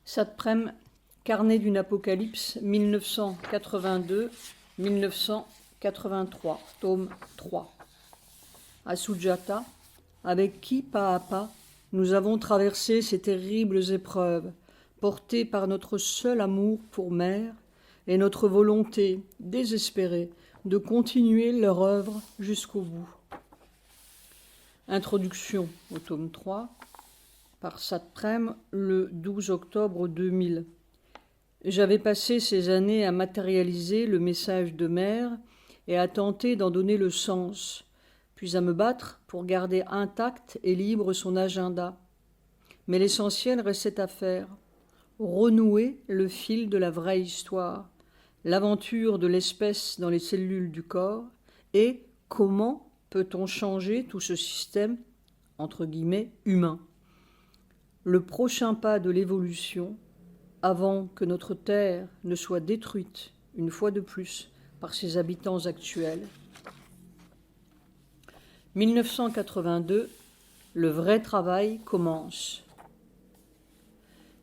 Satprem, Carnet d'une Apocalypse, 1982-1983, tome 3. À Sujata, avec qui, pas à pas, nous avons traversé ces terribles épreuves, portées par notre seul amour pour mère et notre volonté désespérée de continuer leur œuvre jusqu'au bout. Introduction au tome 3 par Satprem le 12 octobre 2000. J'avais passé ces années à matérialiser le message de mère et à tenter d'en donner le sens, puis à me battre pour garder intact et libre son agenda. Mais l'essentiel restait à faire, renouer le fil de la vraie histoire, l'aventure de l'espèce dans les cellules du corps, et comment peut-on changer tout ce système, entre guillemets, humain. Le prochain pas de l'évolution, avant que notre Terre ne soit détruite, une fois de plus, par ses habitants actuels. 1982, le vrai travail commence.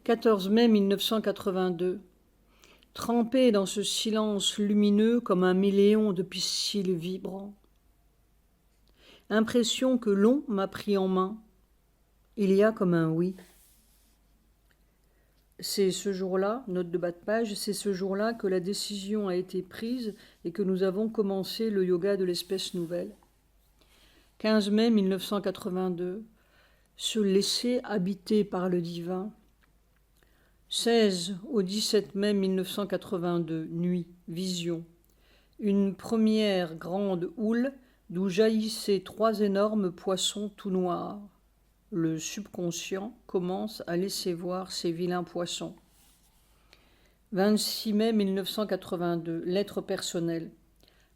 14 mai 1982, trempé dans ce silence lumineux comme un million de pistils vibrants. Impression que l'on m'a pris en main. Il y a comme un oui. C'est ce jour-là, note de bas de page, c'est ce jour-là que la décision a été prise et que nous avons commencé le yoga de l'espèce nouvelle. 15 mai 1982, se laisser habiter par le divin. 16 au 17 mai 1982, nuit, vision. Une première grande houle d'où jaillissaient 3 énormes poissons tout noirs. Le subconscient commence à laisser voir ces vilains poissons. 26 mai 1982, lettre personnelle.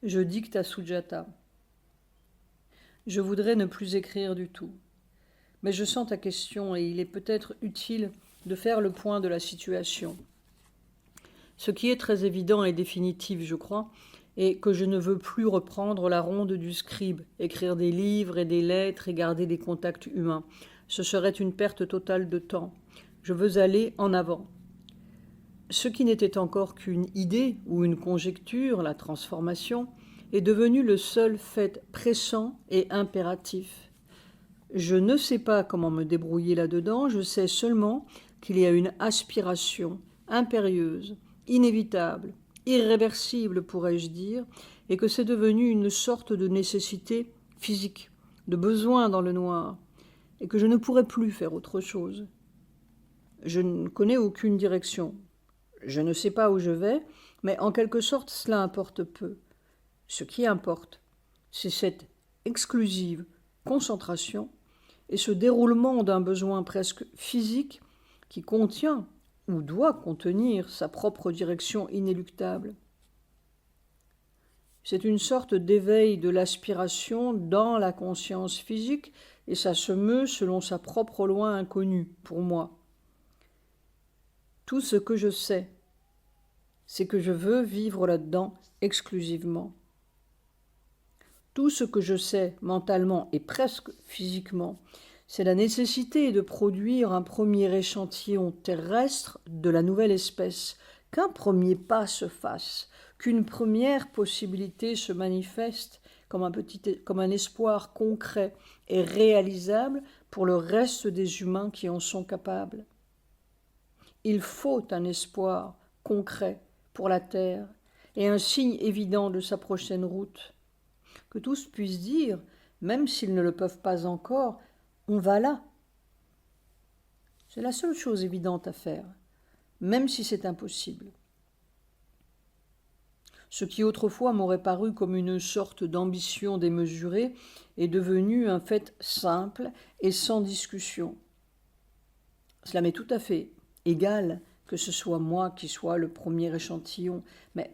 Je dicte à Sujata. Je voudrais ne plus écrire du tout. Mais je sens ta question et il est peut-être utile de faire le point de la situation. Ce qui est très évident et définitif, je crois, est que je ne veux plus reprendre la ronde du scribe, écrire des livres et des lettres et garder des contacts humains. Ce serait une perte totale de temps. Je veux aller en avant. Ce qui n'était encore qu'une idée ou une conjecture, la transformation, est devenu le seul fait pressant et impératif. Je ne sais pas comment me débrouiller là-dedans, je sais seulement qu'il y a une aspiration impérieuse, inévitable, irréversible pourrais-je dire, et que c'est devenu une sorte de nécessité physique, de besoin dans le noir, et que je ne pourrais plus faire autre chose. Je ne connais aucune direction, je ne sais pas où je vais, mais en quelque sorte cela importe peu. Ce qui importe, c'est cette exclusive concentration et ce déroulement d'un besoin presque physique qui contient ou doit contenir sa propre direction inéluctable. C'est une sorte d'éveil de l'aspiration dans la conscience physique et ça se meut selon sa propre loi inconnue pour moi. Tout ce que je sais, c'est que je veux vivre là-dedans exclusivement. Tout ce que je sais mentalement et presque physiquement, c'est la nécessité de produire un premier échantillon terrestre de la nouvelle espèce, qu'un premier pas se fasse, qu'une première possibilité se manifeste comme un espoir concret et réalisable pour le reste des humains qui en sont capables. Il faut un espoir concret pour la Terre et un signe évident de sa prochaine route. Que tous puissent dire, même s'ils ne le peuvent pas encore, on va là. C'est la seule chose évidente à faire, même si c'est impossible. Ce qui autrefois m'aurait paru comme une sorte d'ambition démesurée est devenu un fait simple et sans discussion. Cela m'est tout à fait égal que ce soit moi qui sois le premier échantillon, mais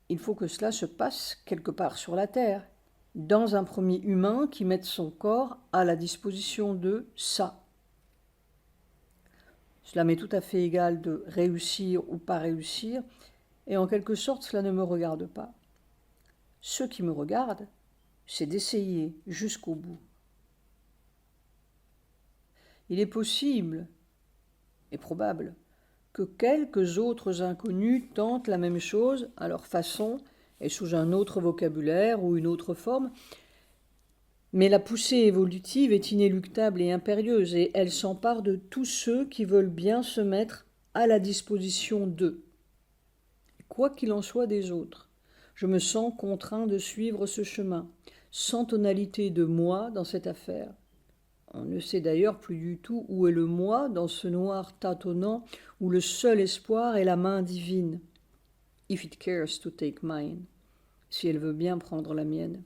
il faut que cela se passe quelque part sur la Terre, dans un premier humain qui mette son corps à la disposition de ça. Cela m'est tout à fait égal de réussir ou pas réussir, et en quelque sorte cela ne me regarde pas. Ce qui me regarde, c'est d'essayer jusqu'au bout. Il est possible et probable que quelques autres inconnus tentent la même chose à leur façon et sous un autre vocabulaire ou une autre forme, mais la poussée évolutive est inéluctable et impérieuse, et elle s'empare de tous ceux qui veulent bien se mettre à la disposition d'eux. Quoi qu'il en soit des autres, je me sens contraint de suivre ce chemin, sans tonalité de moi dans cette affaire. On ne sait d'ailleurs plus du tout où est le moi dans ce noir tâtonnant où le seul espoir est la main divine. If it cares to take mine, si elle veut bien prendre la mienne.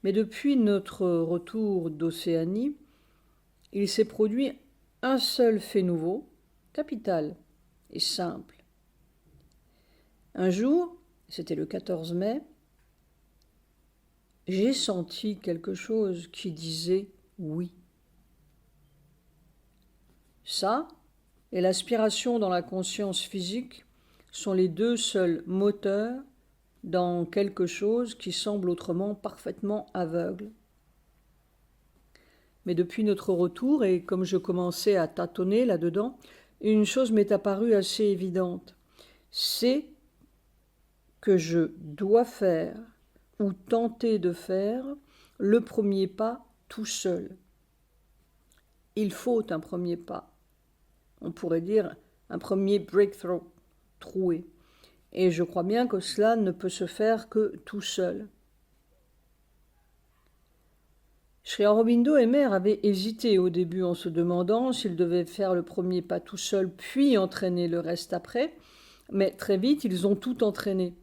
Mais depuis notre retour d'Océanie, il s'est produit un seul fait nouveau, capital et simple. Un jour, c'était le 14 mai, j'ai senti quelque chose qui disait oui. Ça et l'aspiration dans la conscience physique sont les deux seuls moteurs dans quelque chose qui semble autrement parfaitement aveugle. Mais depuis notre retour, et comme je commençais à tâtonner là-dedans, une chose m'est apparue assez évidente. C'est que je dois faire, ou tenter de faire, le premier pas tout seul. Il faut un premier pas. On pourrait dire un premier breakthrough, troué. Et je crois bien que cela ne peut se faire que tout seul. Sri Aurobindo et Mère avaient hésité au début en se demandant s'ils devaient faire le premier pas tout seul puis entraîner le reste après, mais très vite ils ont tout entraîné.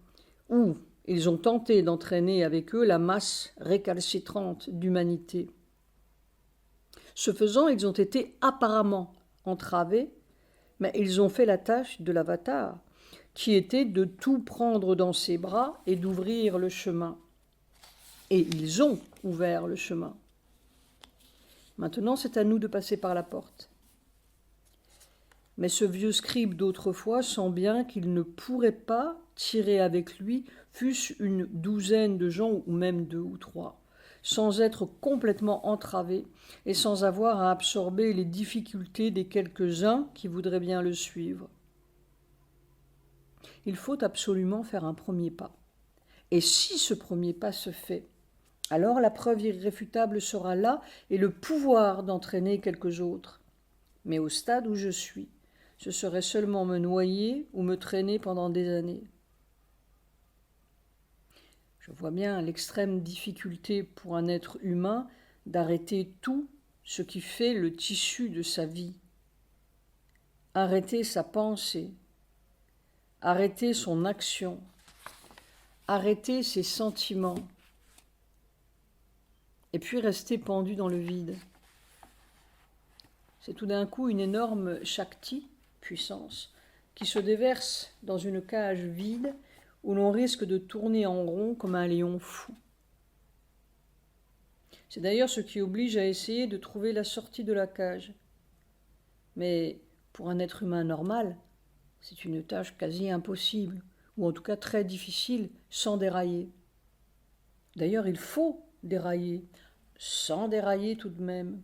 Ou ils ont tenté d'entraîner avec eux la masse récalcitrante d'humanité. Ce faisant, ils ont été apparemment entravés, mais ils ont fait la tâche de l'avatar, qui était de tout prendre dans ses bras et d'ouvrir le chemin. Et ils ont ouvert le chemin. Maintenant, c'est à nous de passer par la porte. Mais ce vieux scribe d'autrefois sent bien qu'il ne pourrait pas tirer avec lui, fût-ce une douzaine de gens, ou même 2 ou 3, sans être complètement entravé et sans avoir à absorber les difficultés des quelques-uns qui voudraient bien le suivre. Il faut absolument faire un premier pas. Et si ce premier pas se fait, alors la preuve irréfutable sera là et le pouvoir d'entraîner quelques autres. Mais au stade où je suis, ce serait seulement me noyer ou me traîner pendant des années. Je vois bien l'extrême difficulté pour un être humain d'arrêter tout ce qui fait le tissu de sa vie. Arrêter sa pensée, arrêter son action, arrêter ses sentiments, et puis rester pendu dans le vide. C'est tout d'un coup une énorme Shakti, puissance, qui se déverse dans une cage vide où l'on risque de tourner en rond comme un lion fou. C'est d'ailleurs ce qui oblige à essayer de trouver la sortie de la cage. Mais pour un être humain normal, c'est une tâche quasi impossible, ou en tout cas très difficile, sans dérailler. D'ailleurs, il faut dérailler, sans dérailler tout de même.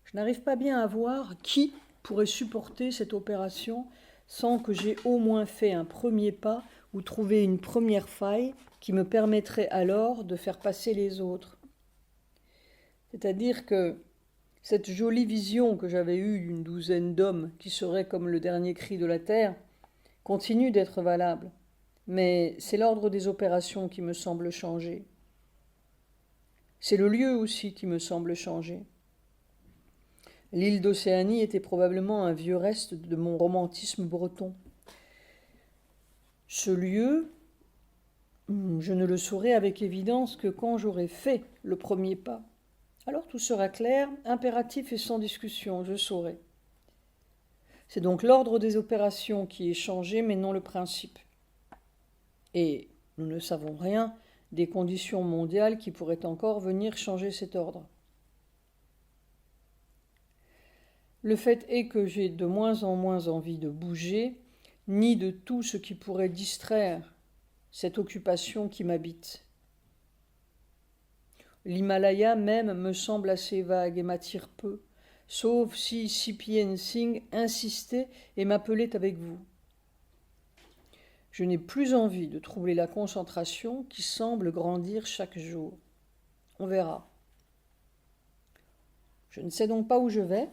Je n'arrive pas bien à voir qui pourrait supporter cette opération sans que j'aie au moins fait un premier pas ou trouvé une première faille qui me permettrait alors de faire passer les autres. C'est-à-dire que cette jolie vision que j'avais eue d'une douzaine d'hommes qui seraient comme le dernier cri de la terre continue d'être valable, mais c'est l'ordre des opérations qui me semble changer. C'est le lieu aussi qui me semble changer. L'île d'Océanie était probablement un vieux reste de mon romantisme breton. Ce lieu, je ne le saurai avec évidence que quand j'aurai fait le premier pas. Alors tout sera clair, impératif et sans discussion, je saurai. C'est donc l'ordre des opérations qui est changé, mais non le principe. Et nous ne savons rien des conditions mondiales qui pourraient encore venir changer cet ordre. Le fait est que j'ai de moins en moins envie de bouger, ni de tout ce qui pourrait distraire cette occupation qui m'habite. L'Himalaya même me semble assez vague et m'attire peu, sauf si Sipien Singh insistait et m'appelait avec vous. Je n'ai plus envie de troubler la concentration qui semble grandir chaque jour. On verra. Je ne sais donc pas où je vais,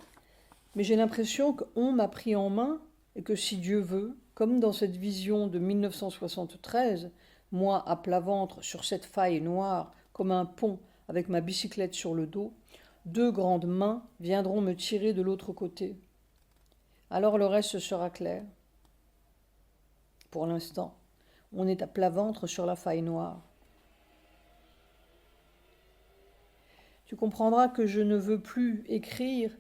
mais j'ai l'impression qu'on m'a pris en main et que si Dieu veut, comme dans cette vision de 1973, moi à plat ventre sur cette faille noire comme un pont avec ma bicyclette sur le dos, deux grandes mains viendront me tirer de l'autre côté. Alors le reste sera clair. Pour l'instant, on est à plat ventre sur la faille noire. Tu comprendras que je ne veux plus écrire,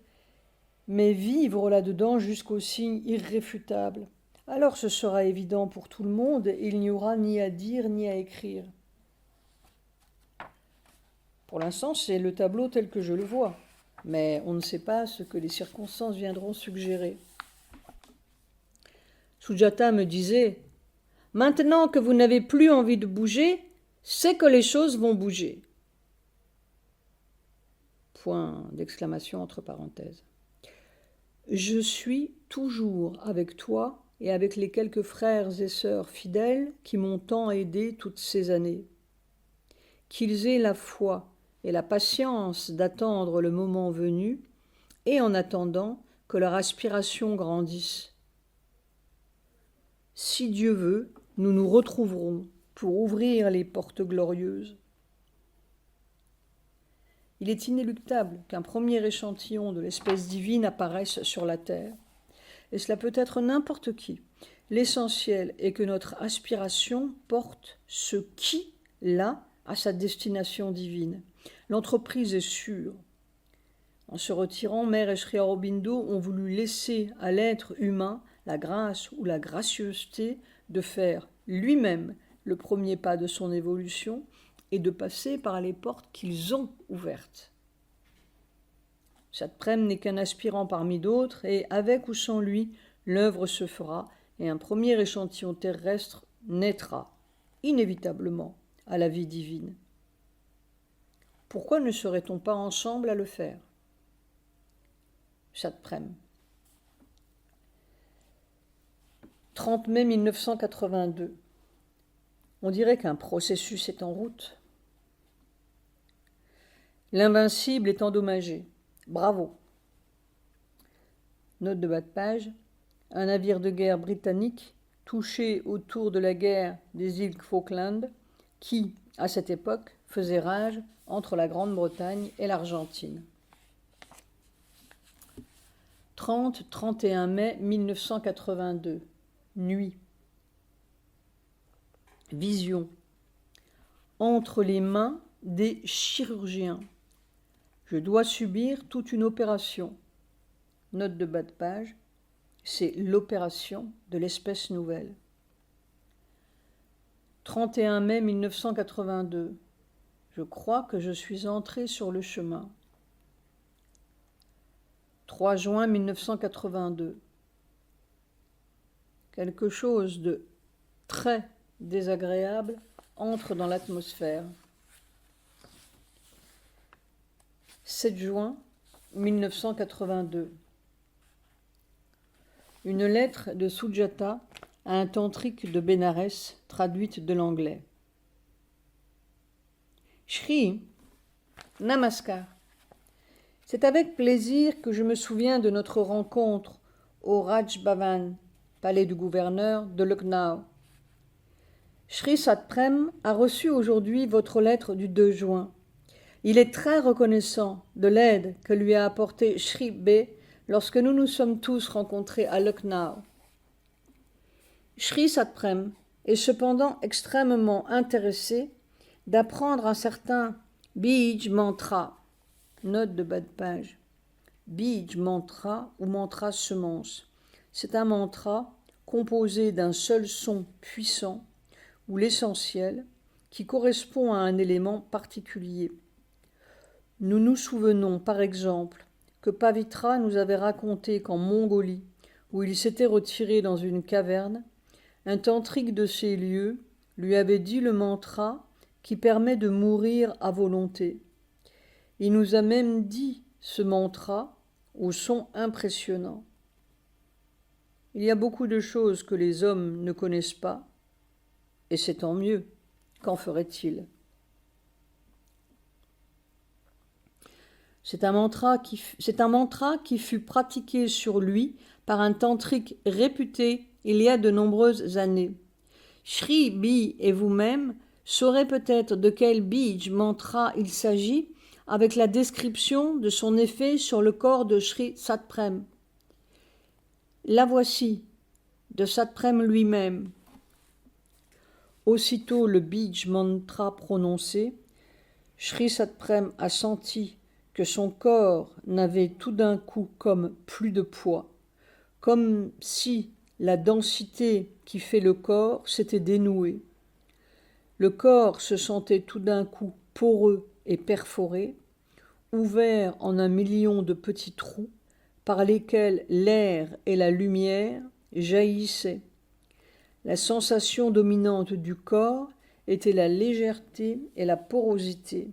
mais vivre là-dedans jusqu'au signe irréfutable. Alors ce sera évident pour tout le monde et il n'y aura ni à dire ni à écrire. Pour l'instant, c'est le tableau tel que je le vois, mais on ne sait pas ce que les circonstances viendront suggérer. Sujata me disait « Maintenant que vous n'avez plus envie de bouger, c'est que les choses vont bouger. » Point d'exclamation entre parenthèses. Je suis toujours avec toi et avec les quelques frères et sœurs fidèles qui m'ont tant aidé toutes ces années. Qu'ils aient la foi et la patience d'attendre le moment venu, et en attendant que leur aspiration grandisse. Si Dieu veut, nous nous retrouverons pour ouvrir les portes glorieuses. Il est inéluctable qu'un premier échantillon de l'espèce divine apparaisse sur la terre, et cela peut être n'importe qui. L'essentiel est que notre aspiration porte ce qui-là à sa destination divine. L'entreprise est sûre. En se retirant, Mère et Sri Aurobindo ont voulu laisser à l'être humain la grâce ou la gracieuseté de faire lui-même le premier pas de son évolution et de passer par les portes qu'ils ont ouvertes. Satprem n'est qu'un aspirant parmi d'autres et, avec ou sans lui, l'œuvre se fera et un premier échantillon terrestre naîtra, inévitablement, à la vie divine. Pourquoi ne serait-on pas ensemble à le faire ? Satprem. 30 mai 1982. On dirait qu'un processus est en route. L'invincible est endommagé. Bravo. Note de bas de page. Un navire de guerre britannique touché autour de la guerre des îles Falkland qui, à cette époque, faisait rage entre la Grande-Bretagne et l'Argentine. 30-31 mai 1982. Nuit. Vision. Entre les mains des chirurgiens. Je dois subir toute une opération. Note de bas de page. C'est l'opération de l'espèce nouvelle. 31 mai 1982. Je crois que je suis entré sur le chemin. 3 juin 1982. Quelque chose de très désagréable entre dans l'atmosphère. 7 juin 1982. Une lettre de Sujata à un tantrique de Bénarès, traduite de l'anglais. Shri, Namaskar. C'est avec plaisir que je me souviens de notre rencontre au Raj Bhavan, palais du gouverneur de Lucknow. Shri Satprem a reçu aujourd'hui votre lettre du 2 juin. Il est très reconnaissant de l'aide que lui a apportée Shri B lorsque nous nous sommes tous rencontrés à Lucknow. Shri Satprem est cependant extrêmement intéressé d'apprendre un certain Bij Mantra. Note de bas de page. Bij Mantra ou mantra semence. C'est un mantra composé d'un seul son puissant ou l'essentiel qui correspond à un élément particulier. Nous nous souvenons par exemple que Pavitra nous avait raconté qu'en Mongolie, où il s'était retiré dans une caverne, un tantrique de ces lieux lui avait dit le mantra qui permet de mourir à volonté. Il nous a même dit ce mantra au son impressionnant. Il y a beaucoup de choses que les hommes ne connaissent pas, et c'est tant mieux. Qu'en ferait-il? C'est un mantra qui fut pratiqué sur lui par un tantrique réputé il y a de nombreuses années. Shri Bi et vous-même saurez peut-être de quel bij mantra il s'agit avec la description de son effet sur le corps de Shri Satprem. La voici, de Satprem lui-même. Aussitôt le bij mantra prononcé, Shri Satprem a senti que son corps n'avait tout d'un coup comme plus de poids, comme si la densité qui fait le corps s'était dénouée. Le corps se sentait tout d'un coup poreux et perforé, ouvert en 1 million de petits trous par lesquels l'air et la lumière jaillissaient. La sensation dominante du corps était la légèreté et la porosité.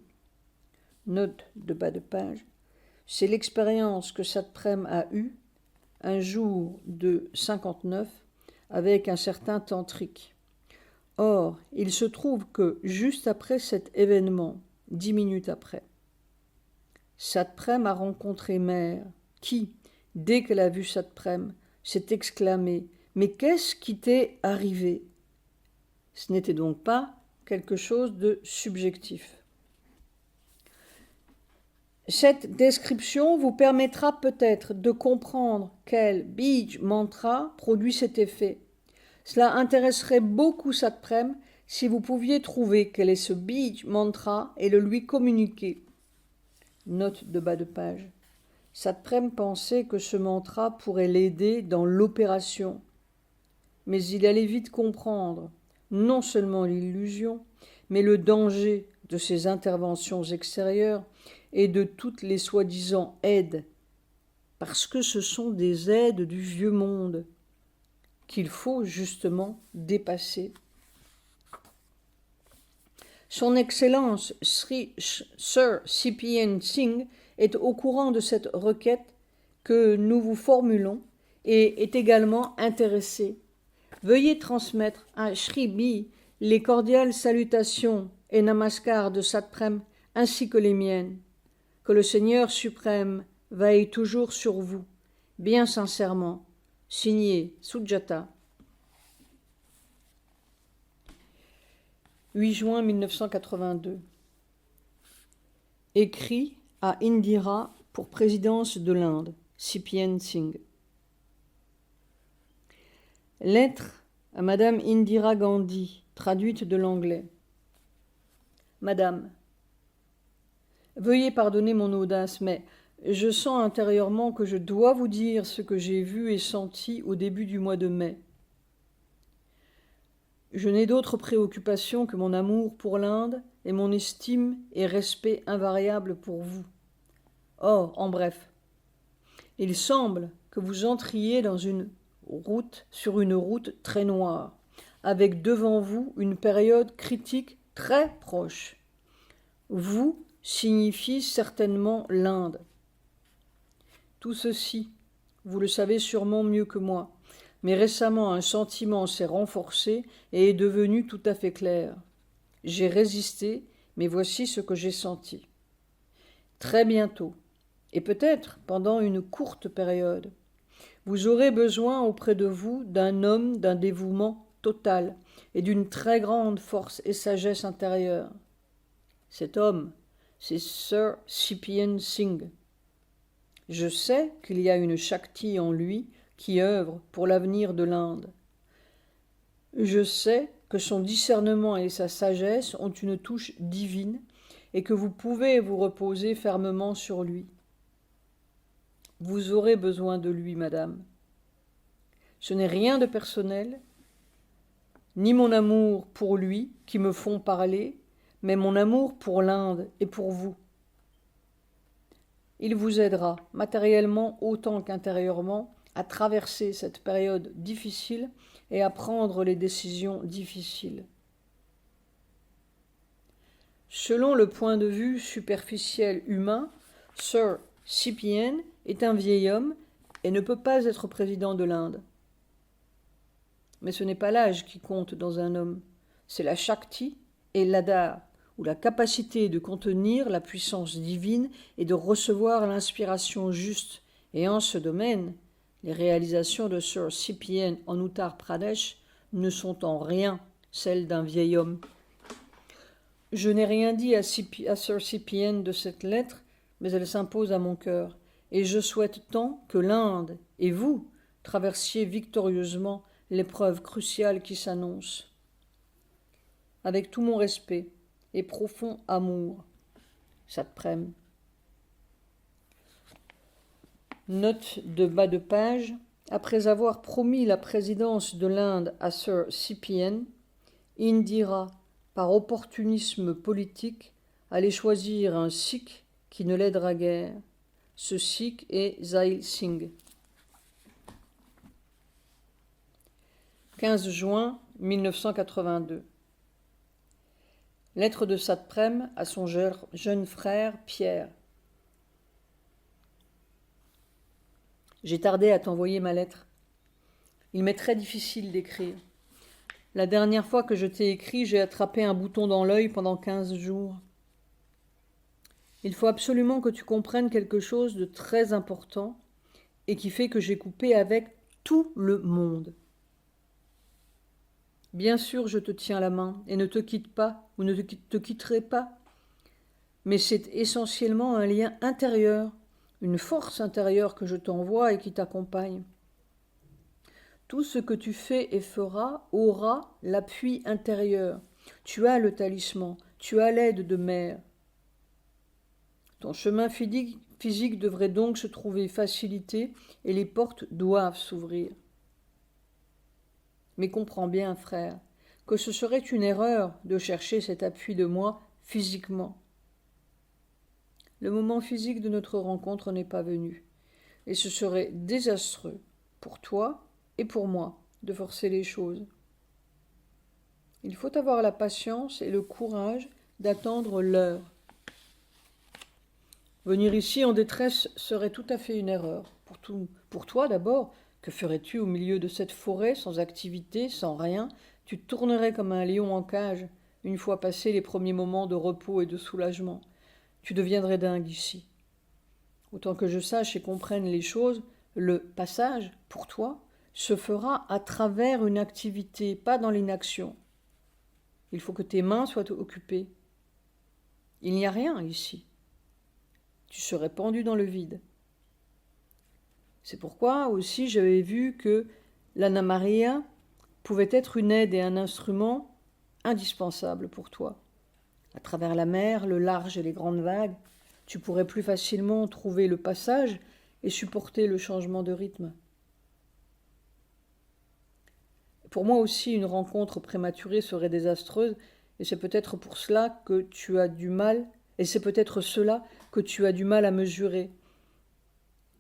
Note de bas de page. C'est l'expérience que Satprem a eue un jour de 59 avec un certain tantrique. Or, il se trouve que juste après cet événement, 10 minutes après, Satprem a rencontré Mère, qui, dès qu'elle a vu Satprem, s'est exclamée « Mais qu'est-ce qui t'est arrivé ?» Ce n'était donc pas quelque chose de subjectif. Cette description vous permettra peut-être de comprendre quel bij mantra produit cet effet. Cela intéresserait beaucoup Satprem si vous pouviez trouver quel est ce bij mantra et le lui communiquer. Note de bas de page. Satprem pensait que ce mantra pourrait l'aider dans l'opération, mais il allait vite comprendre non seulement l'illusion, mais le danger de ces interventions extérieures et de toutes les soi-disant aides, parce que ce sont des aides du vieux monde qu'il faut justement dépasser. Son Excellence Sir C.P.N. Singh est au courant de cette requête que nous vous formulons et est également intéressé. Veuillez transmettre à Shri Bi les cordiales salutations et namaskars de Satprem ainsi que les miennes. Que le Seigneur suprême veille toujours sur vous, bien sincèrement. Signé Sujata. 8 juin 1982. Écrit à Indira pour présidence de l'Inde, C.P.N. Singh. Lettre à Madame Indira Gandhi, traduite de l'anglais. Madame, veuillez pardonner mon audace, mais je sens intérieurement que je dois vous dire ce que j'ai vu et senti au début du mois de mai. Je n'ai d'autre préoccupation que mon amour pour l'Inde et mon estime et respect invariable pour vous. Or, en bref, il semble que vous entriez sur une route très noire, avec devant vous une période critique très proche. Vous signifie certainement l'Inde. Tout ceci, vous le savez sûrement mieux que moi, mais récemment un sentiment s'est renforcé et est devenu tout à fait clair. J'ai résisté, mais voici ce que j'ai senti. Très bientôt, et peut-être pendant une courte période, vous aurez besoin auprès de vous d'un homme d'un dévouement total et d'une très grande force et sagesse intérieure. Cet homme, c'est Sir C.P.N. Singh. Je sais qu'il y a une Shakti en lui qui œuvre pour l'avenir de l'Inde. Je sais que son discernement et sa sagesse ont une touche divine et que vous pouvez vous reposer fermement sur lui. Vous aurez besoin de lui, madame. Ce n'est rien de personnel, ni mon amour pour lui qui me font parler, mais mon amour pour l'Inde et pour vous. Il vous aidera, matériellement autant qu'intérieurement, à traverser cette période difficile et à prendre les décisions difficiles. Selon le point de vue superficiel humain, Sir Cipien est un vieil homme et ne peut pas être président de l'Inde. Mais ce n'est pas l'âge qui compte dans un homme, c'est la Shakti et l'Adar, ou la capacité de contenir la puissance divine et de recevoir l'inspiration juste. Et en ce domaine, les réalisations de Sir Cipien en Uttar Pradesh ne sont en rien celles d'un vieil homme. Je n'ai rien dit à Sir Cipien de cette lettre, mais elle s'impose à mon cœur, et je souhaite tant que l'Inde et vous traversiez victorieusement l'épreuve cruciale qui s'annonce. Avec tout mon respect et profond amour, Satprem. Note de bas de page. Après avoir promis la présidence de l'Inde à Sir Cipien, Indira, par opportunisme politique, allait choisir un Sikh qui ne l'aidera guère. Ce Sikh est Zail Singh. 15 juin 1982. Lettre de Satprem à son jeune frère Pierre. J'ai tardé à t'envoyer ma lettre. Il m'est très difficile d'écrire. La dernière fois que je t'ai écrit, j'ai attrapé un bouton dans l'œil pendant 15 jours. Il faut absolument que tu comprennes quelque chose de très important et qui fait que j'ai coupé avec tout le monde. Bien sûr, je te tiens la main et ne te quitte pas ou ne te quitterai pas, mais c'est essentiellement un lien intérieur, une force intérieure que je t'envoie et qui t'accompagne. Tout ce que tu fais et feras aura l'appui intérieur. Tu as le talisman, tu as l'aide de mère. Ton chemin physique devrait donc se trouver facilité et les portes doivent s'ouvrir. Mais comprends bien, frère, que ce serait une erreur de chercher cet appui de moi physiquement. Le moment physique de notre rencontre n'est pas venu, et ce serait désastreux pour toi et pour moi de forcer les choses. Il faut avoir la patience et le courage d'attendre l'heure. Venir ici en détresse serait tout à fait une erreur. Pour toi d'abord, que ferais-tu au milieu de cette forêt, sans activité, sans rien? Tu tournerais comme un lion en cage, une fois passés les premiers moments de repos et de soulagement. Tu deviendrais dingue ici. Autant que je sache et comprenne les choses, le passage, pour toi, se fera à travers une activité, pas dans l'inaction. Il faut que tes mains soient occupées. Il n'y a rien ici. Tu serais pendu dans le vide. C'est pourquoi aussi j'avais vu que l'Anna Maria pouvait être une aide et un instrument indispensable pour toi. À travers la mer, le large et les grandes vagues, tu pourrais plus facilement trouver le passage et supporter le changement de rythme. Pour moi aussi, une rencontre prématurée serait désastreuse, et c'est peut-être pour cela que tu as du mal, et c'est peut-être cela que tu as du mal à mesurer.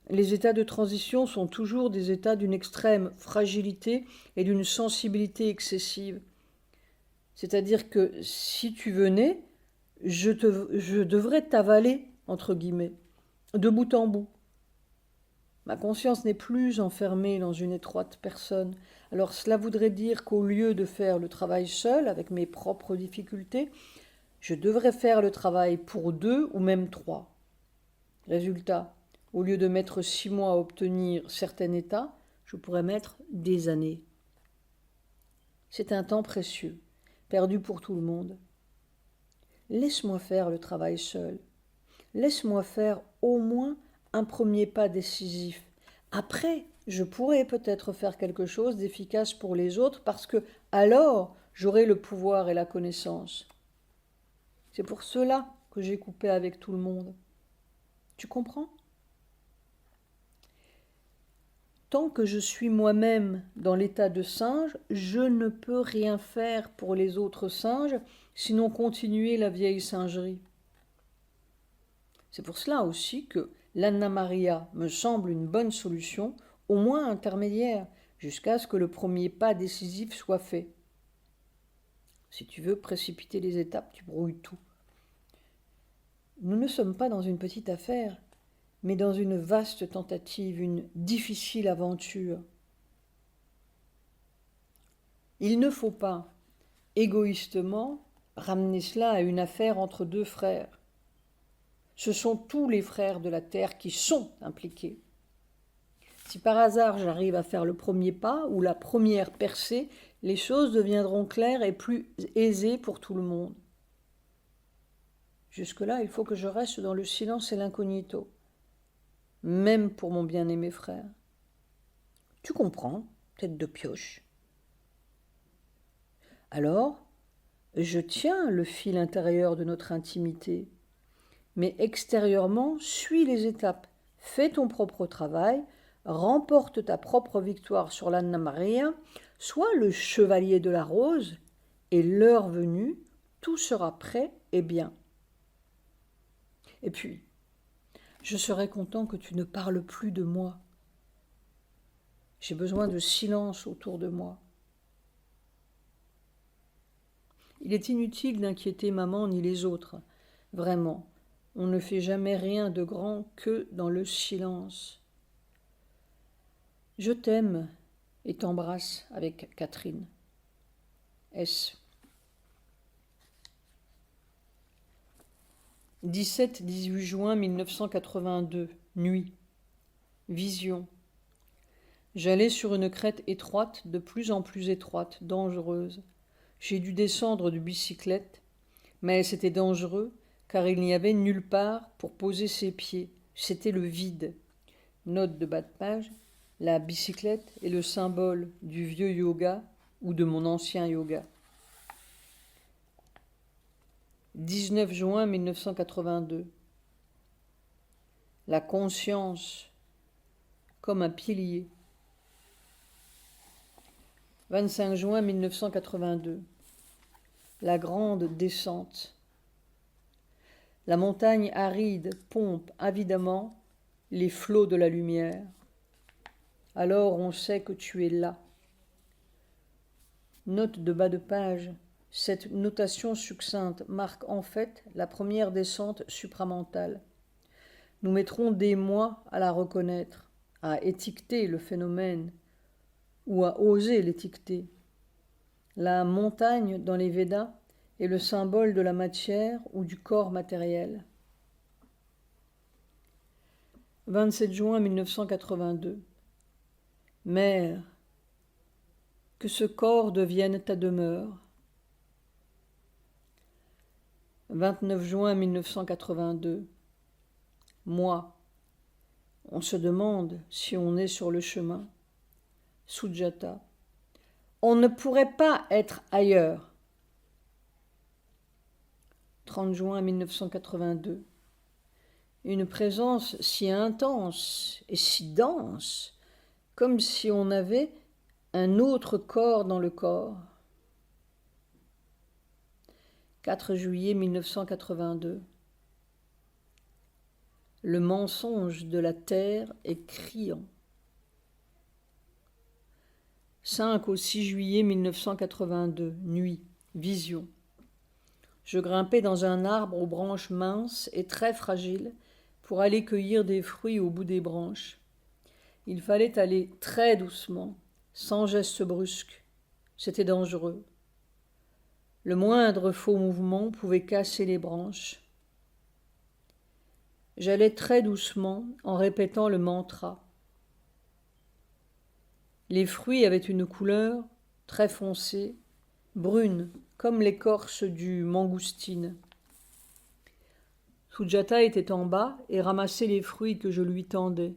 Les états de transition sont toujours des états d'une extrême fragilité et d'une sensibilité excessive. C'est-à-dire que si tu venais, je devrais t'avaler, entre guillemets, de bout en bout. Ma conscience n'est plus enfermée dans une étroite personne. Alors cela voudrait dire qu'au lieu de faire le travail seul, avec mes propres difficultés, je devrais faire le travail pour 2 ou même 3. Résultat, au lieu de mettre 6 mois à obtenir certains états, je pourrais mettre des années. C'est un temps précieux, perdu pour tout le monde. Laisse-moi faire le travail seul. Laisse-moi faire au moins un premier pas décisif. Après, je pourrais peut-être faire quelque chose d'efficace pour les autres parce que alors j'aurai le pouvoir et la connaissance. C'est pour cela que j'ai coupé avec tout le monde. Tu comprends? Tant que je suis moi-même dans l'état de singe, je ne peux rien faire pour les autres singes, sinon continuer la vieille singerie. C'est pour cela aussi que l'Anna Maria me semble une bonne solution, au moins intermédiaire, jusqu'à ce que le premier pas décisif soit fait. Si tu veux précipiter les étapes, tu brouilles tout. Nous ne sommes pas dans une petite affaire. mais dans une vaste tentative, une difficile aventure. Il ne faut pas, égoïstement, ramener cela à une affaire entre deux frères. Ce sont tous les frères de la terre qui sont impliqués. Si par hasard j'arrive à faire le premier pas ou la première percée, les choses deviendront claires et plus aisées pour tout le monde. Jusque-là, il faut que je reste dans le silence et l'incognito, même pour mon bien-aimé frère. Tu comprends, tête de pioche. Alors, je tiens le fil intérieur de notre intimité, mais extérieurement, suis les étapes. Fais ton propre travail, remporte ta propre victoire sur l'Anna Maria, sois le chevalier de la rose, et l'heure venue, tout sera prêt et bien. Et puis, je serai content que tu ne parles plus de moi. J'ai besoin de silence autour de moi. Il est inutile d'inquiéter maman ni les autres. Vraiment, on ne fait jamais rien de grand que dans le silence. Je t'aime et t'embrasse avec Catherine. S. 17-18 juin 1982, nuit. Vision. J'allais sur une crête étroite, de plus en plus étroite, dangereuse. J'ai dû descendre de bicyclette, mais c'était dangereux, car il n'y avait nulle part pour poser ses pieds. C'était le vide. Note de bas de page, la bicyclette est le symbole du vieux yoga ou de mon ancien yoga. 19 juin 1982. La conscience comme un pilier. 25 juin 1982. La grande descente. La montagne aride pompe avidement les flots de la lumière. Alors on sait que tu es là. Note de bas de page. Cette notation succincte marque en fait la première descente supramentale. Nous mettrons des mois à la reconnaître, à étiqueter le phénomène ou à oser l'étiqueter. La montagne dans les Védas est le symbole de la matière ou du corps matériel. 27 juin 1982. Mère, que ce corps devienne ta demeure. 29 juin 1982. Moi, on se demande si on est sur le chemin. Sujata. On ne pourrait pas être ailleurs. 30 juin 1982. Une présence si intense et si dense, comme si on avait un autre corps dans le corps. 4 juillet 1982. Le mensonge de la terre est criant. 5 au 6 juillet 1982, nuit, vision. Je grimpais dans un arbre aux branches minces et très fragiles pour aller cueillir des fruits au bout des branches. Il fallait aller très doucement, sans geste brusque. C'était dangereux. Le moindre faux mouvement pouvait casser les branches. J'allais très doucement en répétant le mantra. Les fruits avaient une couleur très foncée, brune, comme l'écorce du mangoustine. Sujata était en bas et ramassait les fruits que je lui tendais.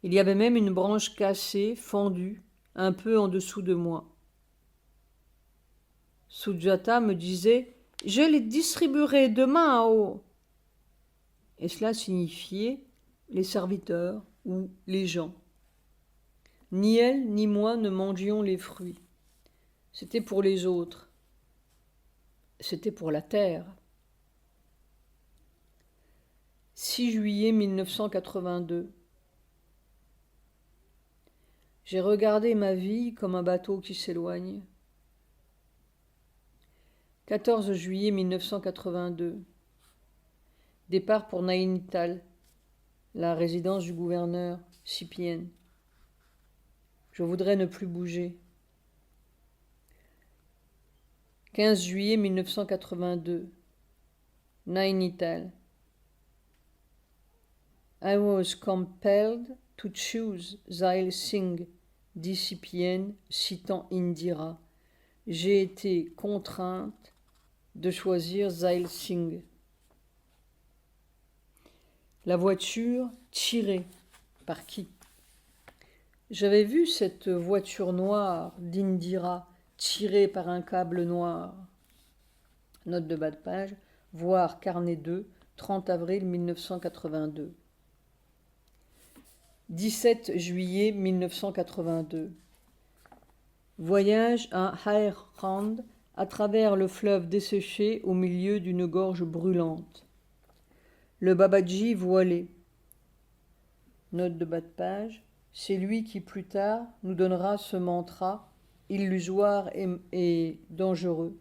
Il y avait même une branche cassée, fendue, un peu en dessous de moi. Sujata me disait « Je les distribuerai demain aux... » Et cela signifiait les serviteurs ou les gens. Ni elle ni moi ne mangions les fruits. C'était pour les autres. C'était pour la terre. 6 juillet 1982. J'ai regardé ma vie comme un bateau qui s'éloigne. 14 juillet 1982. Départ pour Nainital. la résidence du gouverneur, Sipien. Je voudrais ne plus bouger. 15 juillet 1982. Nainital. I was compelled to choose Zail Singh, dit Sipien, citant Indira. J'ai été contrainte de choisir Zail Singh. La voiture tirée. Par qui? J'avais vu cette voiture noire d'Indira tirée par un câble noir. Note de bas de page, voir carnet 2, 30 avril 1982. 17 juillet 1982. Voyage à Hairand à travers le fleuve desséché au milieu d'une gorge brûlante. Le Babaji voilé. Note de bas de page. C'est lui qui plus tard nous donnera ce mantra illusoire et dangereux.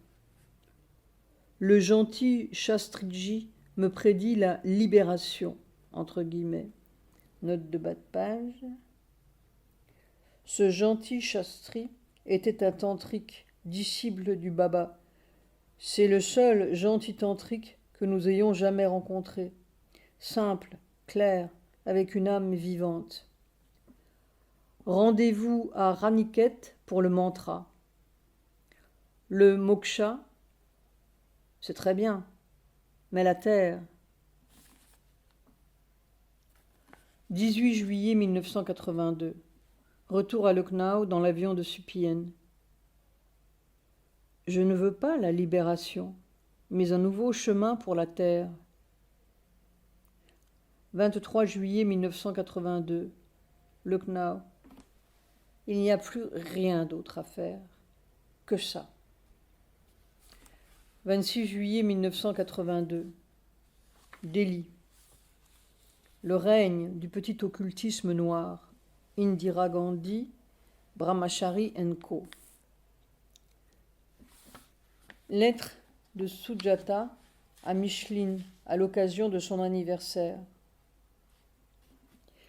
Le gentil Shastriji me prédit la libération, entre guillemets. Note de bas de page. Ce gentil Shastri était un tantrique, disciple du Baba. C'est le seul gentil tantrique que nous ayons jamais rencontré. Simple, clair, avec une âme vivante. Rendez-vous à Raniket pour le mantra. Le moksha, c'est très bien, mais la terre. 18 juillet 1982. Retour à Lucknow dans l'avion de Sipien. Je ne veux pas la libération, mais un nouveau chemin pour la terre. 23 juillet 1982. Lucknow. Il n'y a plus rien d'autre à faire que ça. 26 juillet 1982. Delhi. Le règne du petit occultisme noir. Indira Gandhi, Brahmachari & Co. Lettre de Sujata à Micheline à l'occasion de son anniversaire.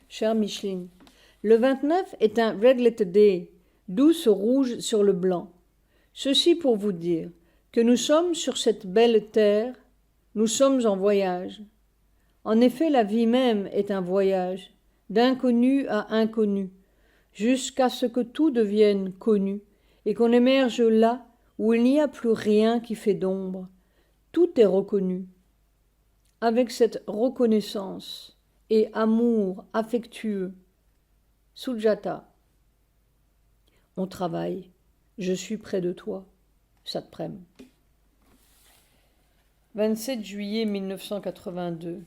Chère Micheline, le 29 est un Reglet Day, d'où ce rouge sur le blanc. Ceci pour vous dire que nous sommes sur cette belle terre, nous sommes en voyage. En effet, la vie même est un voyage, d'inconnu à inconnu, jusqu'à ce que tout devienne connu, et qu'on émerge là où il n'y a plus rien qui fait d'ombre. Tout est reconnu. Avec cette reconnaissance et amour affectueux, Sujata. On travaille, je suis près de toi, Satprem. 27 juillet 1982.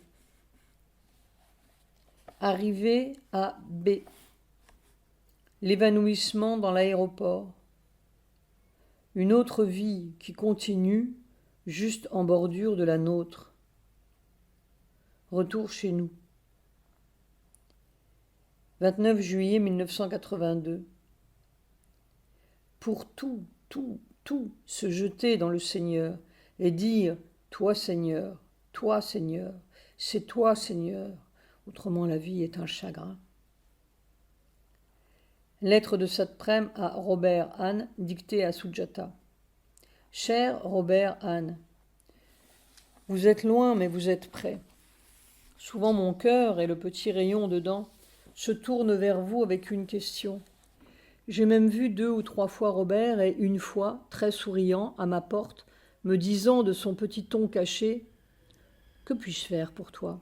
Arrivée à B. L'évanouissement dans l'aéroport. Une autre vie qui continue juste en bordure de la nôtre. Retour chez nous. 29 juillet 1982. Pour tout se jeter dans le Seigneur et dire « Toi Seigneur, c'est toi Seigneur ». Autrement, la vie est un chagrin. Lettre de Satprem à Robert Anne, dictée à Sujata. Cher Robert Anne, vous êtes loin, mais vous êtes près. Souvent mon cœur et le petit rayon dedans se tournent vers vous avec une question. J'ai même vu 2 ou 3 fois Robert et une fois, très souriant, à ma porte, me disant de son petit ton caché « Que puis-je faire pour toi ?»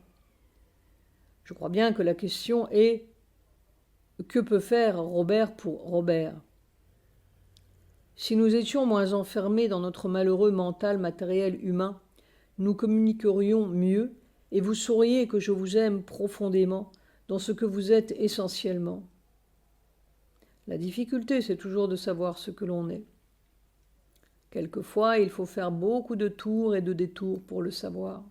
Je crois bien que la question est « Que peut faire Robert pour Robert ?» Si nous étions moins enfermés dans notre malheureux mental matériel humain, nous communiquerions mieux et vous sauriez que je vous aime profondément dans ce que vous êtes essentiellement. La difficulté, c'est toujours de savoir ce que l'on est. Quelquefois, il faut faire beaucoup de tours et de détours pour le savoir.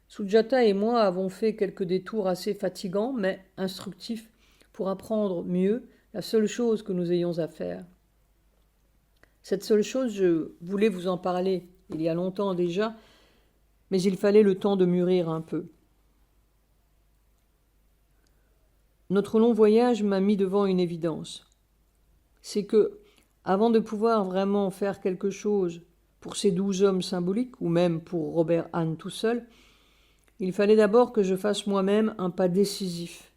Sujata et moi avons fait quelques détours assez fatigants, mais instructifs, pour apprendre mieux la seule chose que nous ayons à faire. Cette seule chose, je voulais vous en parler il y a longtemps déjà, mais il fallait le temps de mûrir un peu. notre long voyage m'a mis devant une évidence. C'est que, avant de pouvoir vraiment faire quelque chose pour ces 12 hommes symboliques, ou même pour Robert Hahn tout seul, il fallait d'abord que je fasse moi-même un pas décisif.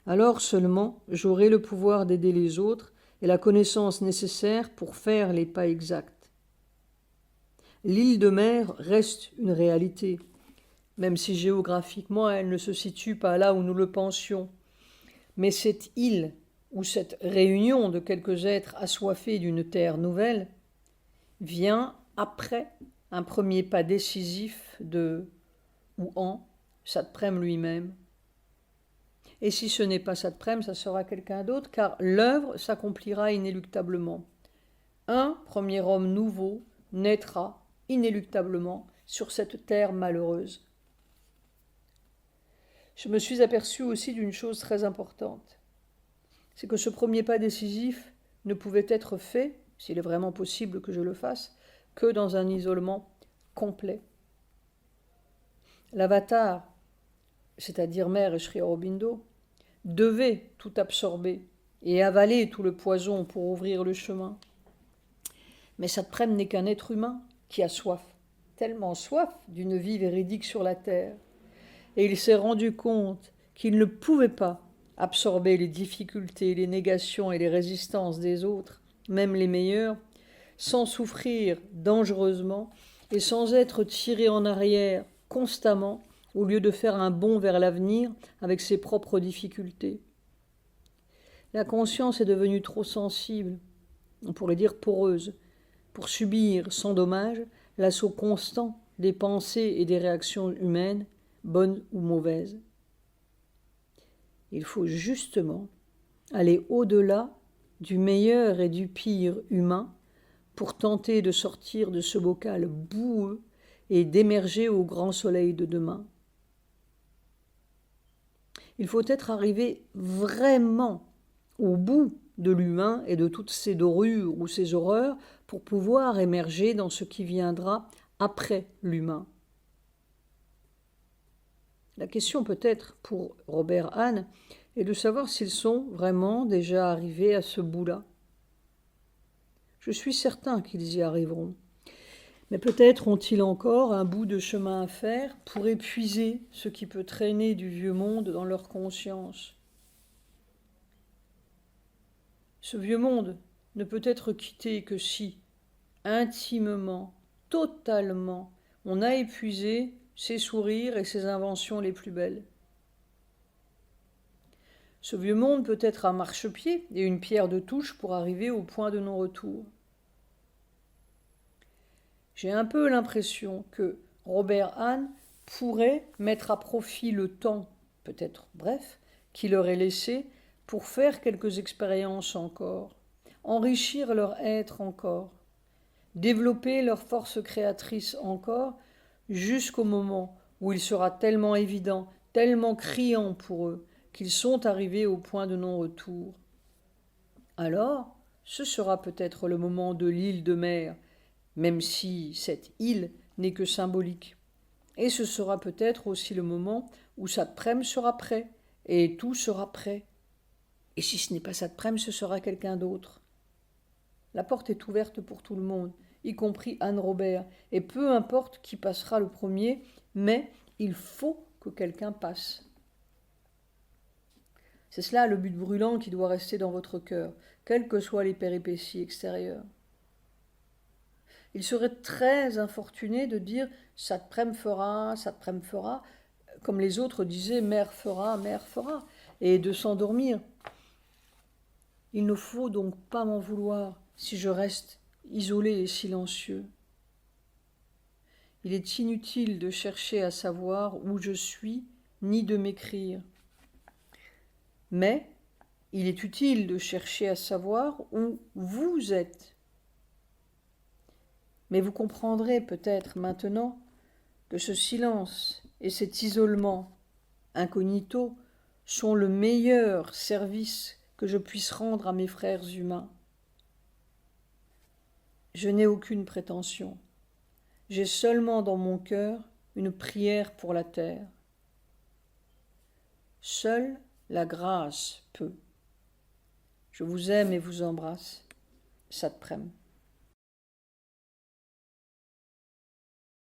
Alors seulement j'aurai le pouvoir d'aider les autres et la connaissance nécessaire pour faire les pas exacts. L'île de mer reste une réalité, même si géographiquement elle ne se situe pas là où nous le pensions. Mais cette île, ou cette réunion de quelques êtres assoiffés d'une terre nouvelle, vient après un premier pas décisif de ou en Satprem lui-même. Et si ce n'est pas Satprem, ça sera quelqu'un d'autre, car l'œuvre s'accomplira inéluctablement. Un premier homme nouveau naîtra inéluctablement sur cette terre malheureuse. Je me suis aperçu aussi d'une chose très importante. C'est que ce premier pas décisif ne pouvait être fait, s'il est vraiment possible que je le fasse, que dans un isolement complet. L'avatar, c'est-à-dire Mère et Sri Aurobindo, devait tout absorber et avaler tout le poison pour ouvrir le chemin. Mais Satprem n'est qu'un être humain qui a soif, tellement soif d'une vie véridique sur la terre. Et il s'est rendu compte qu'il ne pouvait pas absorber les difficultés, les négations et les résistances des autres, même les meilleurs, sans souffrir dangereusement et sans être tiré en arrière constamment au lieu de faire un bond vers l'avenir avec ses propres difficultés. La conscience est devenue trop sensible, on pourrait dire poreuse, pour subir sans dommage l'assaut constant des pensées et des réactions humaines, bonnes ou mauvaises. Il faut justement aller au-delà du meilleur et du pire humain pour tenter de sortir de ce bocal boueux et d'émerger au grand soleil de demain. Il faut être arrivé vraiment au bout de l'humain et de toutes ses dorures ou ses horreurs pour pouvoir émerger dans ce qui viendra après l'humain. La question peut-être pour Robert Hahn est de savoir s'ils sont vraiment déjà arrivés à ce bout-là. Je suis certain qu'ils y arriveront. Mais peut-être ont-ils encore un bout de chemin à faire pour épuiser ce qui peut traîner du vieux monde dans leur conscience. Ce vieux monde ne peut être quitté que si, intimement, totalement, on a épuisé ses sourires et ses inventions les plus belles. Ce vieux monde peut être un marchepied et une pierre de touche pour arriver au point de non-retour. J'ai un peu l'impression que Robert Hahn pourrait mettre à profit le temps, peut-être bref, qu'il leur est laissé pour faire quelques expériences encore, enrichir leur être encore, développer leur force créatrice encore, jusqu'au moment où il sera tellement évident, tellement criant pour eux, qu'ils sont arrivés au point de non-retour. Alors, ce sera peut-être le moment de l'île de mer, même si cette île n'est que symbolique. Et ce sera peut-être aussi le moment où Satprem sera prêt, et tout sera prêt. Et si ce n'est pas Satprem, ce sera quelqu'un d'autre. La porte est ouverte pour tout le monde, y compris Anne Robert, et peu importe qui passera le premier, mais il faut que quelqu'un passe. C'est cela le but brûlant qui doit rester dans votre cœur, quelles que soient les péripéties extérieures. Il serait très infortuné de dire « Satprem fera », comme les autres disaient « Mère fera », et de s'endormir. Il ne faut donc pas m'en vouloir si je reste isolé et silencieux. Il est inutile de chercher à savoir où je suis, ni de m'écrire. Mais il est utile de chercher à savoir où vous êtes. Mais vous comprendrez peut-être maintenant que ce silence et cet isolement incognito sont le meilleur service que je puisse rendre à mes frères humains. Je n'ai aucune prétention. J'ai seulement dans mon cœur une prière pour la terre. Seul La grâce peut. Je vous aime et vous embrasse. Satprem.